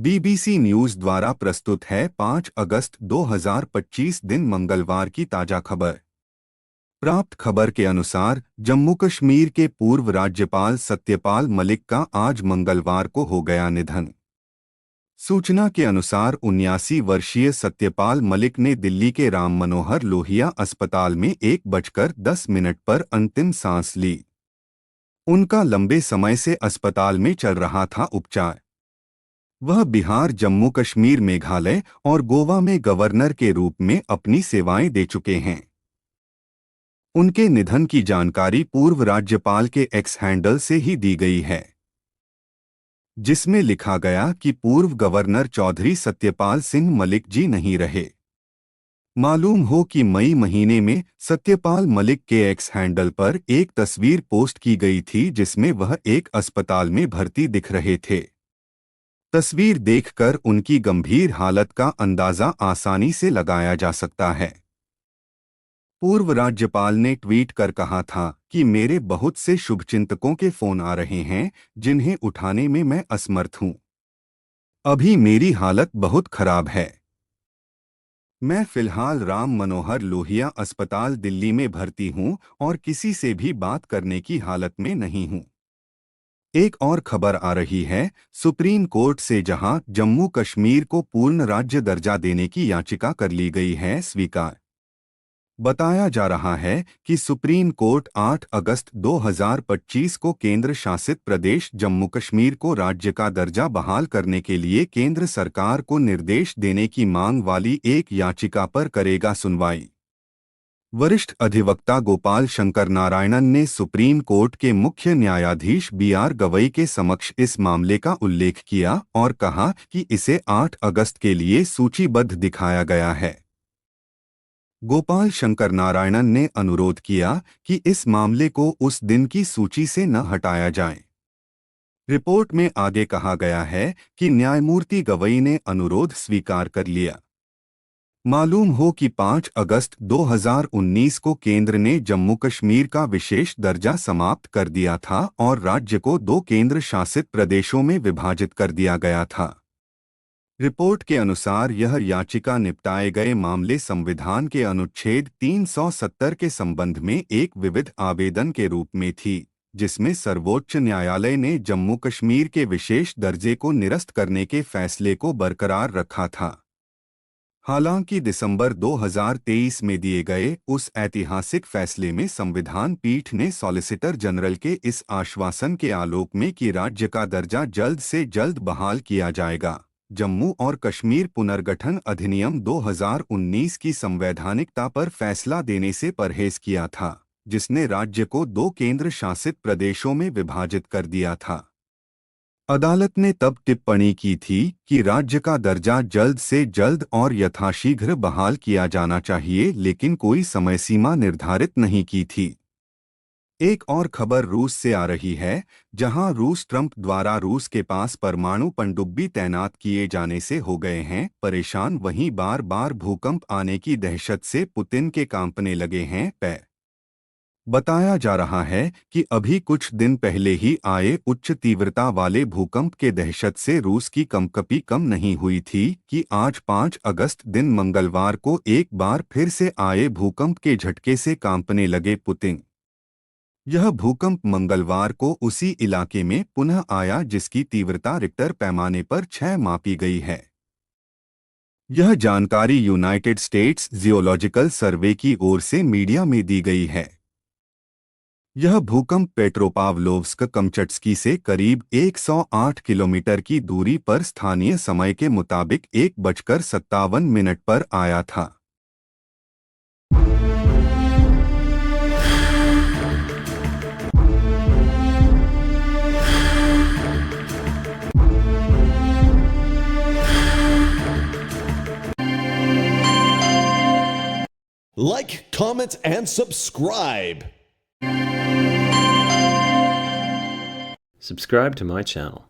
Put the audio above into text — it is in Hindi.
बीबीसी न्यूज द्वारा प्रस्तुत है 5 अगस्त 2025 दिन मंगलवार की ताजा खबर। प्राप्त खबर के अनुसार जम्मू कश्मीर के पूर्व राज्यपाल सत्यपाल मलिक का आज मंगलवार को हो गया निधन। सूचना के अनुसार 79 वर्षीय सत्यपाल मलिक ने दिल्ली के राम मनोहर लोहिया अस्पताल में 1:10 पर अंतिम सांस ली। उनका लंबे समय से अस्पताल में चल रहा था उपचार। वह बिहार, जम्मू कश्मीर, मेघालय और गोवा में गवर्नर के रूप में अपनी सेवाएं दे चुके हैं। उनके निधन की जानकारी पूर्व राज्यपाल के एक्स हैंडल से ही दी गई है, जिसमें लिखा गया कि पूर्व गवर्नर चौधरी सत्यपाल सिंह मलिक जी नहीं रहे। मालूम हो कि मई महीने में सत्यपाल मलिक के एक्स हैंडल पर एक तस्वीर पोस्ट की गई थी जिसमें वह एक अस्पताल में भर्ती दिख रहे थे। तस्वीर देखकर उनकी गंभीर हालत का अंदाजा आसानी से लगाया जा सकता है। पूर्व राज्यपाल ने ट्वीट कर कहा था कि मेरे बहुत से शुभचिंतकों के फोन आ रहे हैं जिन्हें उठाने में मैं असमर्थ हूं। अभी मेरी हालत बहुत खराब है। मैं फिलहाल राम मनोहर लोहिया अस्पताल दिल्ली में भर्ती हूं और किसी से भी बात करने की हालत में नहीं हूं। एक और खबर आ रही है सुप्रीम कोर्ट से, जहां जम्मू कश्मीर को पूर्ण राज्य दर्जा देने की याचिका कर ली गई है स्वीकार। बताया जा रहा है कि सुप्रीम कोर्ट 8 अगस्त 2025 को केंद्र शासित प्रदेश जम्मू कश्मीर को राज्य का दर्जा बहाल करने के लिए केंद्र सरकार को निर्देश देने की मांग वाली एक याचिका पर करेगा सुनवाई। वरिष्ठ अधिवक्ता गोपाल शंकर नारायणन ने सुप्रीम कोर्ट के मुख्य न्यायाधीश BR गवई के समक्ष इस मामले का उल्लेख किया और कहा कि इसे 8 अगस्त के लिए सूचीबद्ध दिखाया गया है। गोपाल शंकर नारायणन ने अनुरोध किया कि इस मामले को उस दिन की सूची से न हटाया जाए। रिपोर्ट में आगे कहा गया है कि न्यायमूर्ति गवई ने अनुरोध स्वीकार कर लिया। मालूम हो कि 5 अगस्त 2019 को केंद्र ने जम्मू कश्मीर का विशेष दर्जा समाप्त कर दिया था और राज्य को 2 केंद्र शासित प्रदेशों में विभाजित कर दिया गया था। रिपोर्ट के अनुसार यह याचिका निपटाए गए मामले संविधान के अनुच्छेद 370 के संबंध में एक विविध आवेदन के रूप में थी, जिसमें सर्वोच्च न्यायालय ने जम्मू कश्मीर के विशेष दर्जे को निरस्त करने के फैसले को बरकरार रखा था। हालांकि दिसंबर 2023 में दिए गए उस ऐतिहासिक फैसले में संविधान पीठ ने सॉलिसिटर जनरल के इस आश्वासन के आलोक में कि राज्य का दर्जा जल्द से जल्द बहाल किया जाएगा, जम्मू और कश्मीर पुनर्गठन अधिनियम 2019 की संवैधानिकता पर फैसला देने से परहेज किया था, जिसने राज्य को 2 केंद्र शासित प्रदेशों में विभाजित कर दिया था। अदालत ने तब टिप्पणी की थी कि राज्य का दर्जा जल्द से जल्द और यथाशीघ्र बहाल किया जाना चाहिए, लेकिन कोई समय सीमा निर्धारित नहीं की थी। एक और खबर रूस से आ रही है, जहां रूस ट्रंप द्वारा रूस के पास परमाणु पनडुब्बी तैनात किए जाने से हो गए हैं परेशान। वहीं बार बार भूकंप आने की दहशत से पुतिन के कांपने लगे हैं पैर। बताया जा रहा है कि अभी कुछ दिन पहले ही आए उच्च तीव्रता वाले भूकंप के दहशत से रूस की कंपकपी कम नहीं हुई थी कि आज 5 अगस्त दिन मंगलवार को एक बार फिर से आए भूकंप के झटके से कांपने लगे पुतिन। यह भूकंप मंगलवार को उसी इलाके में पुनः आया जिसकी तीव्रता रिक्टर पैमाने पर 6 मापी गई है। यह जानकारी यूनाइटेड स्टेट्स जियोलॉजिकल सर्वे की ओर से मीडिया में दी गई है। यह भूकंप पेट्रोपावलोव्स्क कमचट्स्की से करीब 108 किलोमीटर की दूरी पर स्थानीय समय के मुताबिक 1:57 पर आया था। Like, comment, and subscribe. Subscribe to my channel.